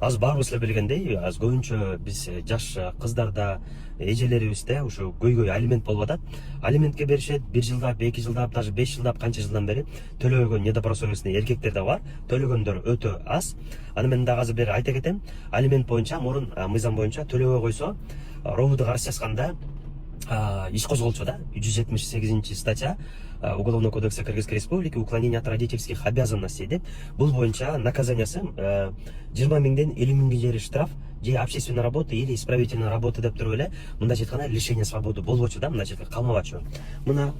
Аз баарыбыз эле билгендей, аз көбүнчө биз жаш кыздарда, эжелерибизде ушу көйгөй алимент болуп атат. Алиментке беришет 1 жылдап, 2 жылдап, даже 5 жылдап, канча жылдан бери төлөбөгөн недобросовестный эркектер да бар. Төлөгөндөр өтө аз. Аны мен дагы азыр бери айта кетем. Алимент боюнча мурун мыйзам боюнча төлөбөй койсо, робуду каршы чачканда иш козголчу да. 178 статья Уголовного кодекса Кыргызской Республики уклонение от родительских обязанностей деп. Бул боюнча наказаниясы 20 миңден 50 миңге жери штраф, же общественная работа или исправительная работа деп туруп эле мындайча айтканда лишение свободы болбочу да, мындайча айтканда калмабачу. Мына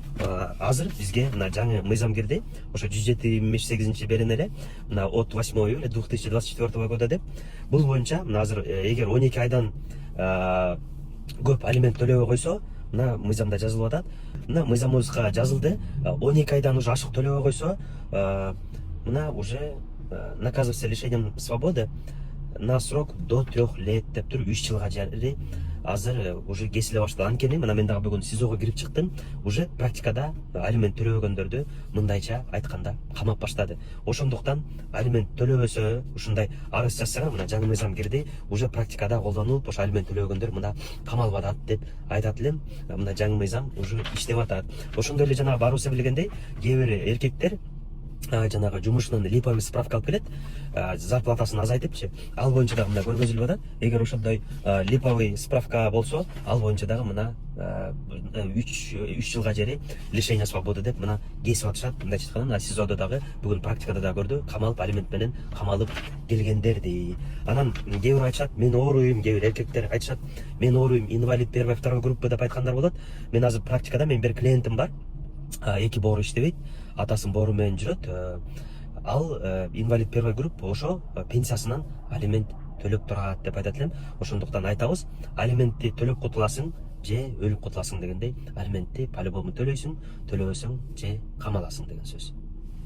азыр бизге мына жаңы мыйзам кирди. Ошо 178 берен эле мына от 8 июля 2024 года деп. Бул боюнча мына азыр эгер 12 айдан көп алимент төлөбөй койсо, мына мыйзамда жазылып атат. Мына мыйзамыбызга жазылды. 12 айдан уже ашык төлөбөй койсо, мына уже наказывается лишением свободы на срок до 3 лет деп туруп 3 жылга жери азыр уже кесиле баштады. Анткени мына мен дагы бүгүн СИЗОго кирип чыктым. Уже практикада алимент төлөбөгөндөрдү мындайча айтканда камап баштады. Ошондуктан алимент төлөбөсө, ушундай арыз жазсаңар, мына жаңы мыйзам кирди, уже практикада колдонулуп, ошо алимент төлөбөгөндөр мына камалып атат деп айтат элем. Мына жаңы мыйзам уже иштеп атат. Ошондой эле жанагы баарыбыз билгендей, кээ бир эркектер жанагы жумушунан липовый справка алып келет, зарплатасын азайтыпчы. Ал боюнча дагы мына көргөзүлүп атат. Эгер ошондой липовый справка болсо, ал боюнча дагы мына 3 жылга жери лишение свободы деп мына кесип атышат. Мындайча айтканда, мына СИЗОдо дагы бүгүн практикада да көрдү, камалып алимент менен камалып келгендерди. Анан кээ бир айтышат, мен ооруйм, кээ бир эркектер айтышат, мен ооруйм, инвалид 1-2 группа деп айткандар болот. Мен азыр практикада мен бир клиентим бар. 2 боору иштебейт, атасын боору менен жүрөт. Ал инвалид 1 группа, ошо пенсиясынан алимент төлөп турат деп айтат элем. Ошондуктан айтабыз, алиментти төлөп кутуласың же өлүп кутуласың дегендей, алиментти по-любому төлөйсүң, төлөбөсөң же камаласың деген сөз.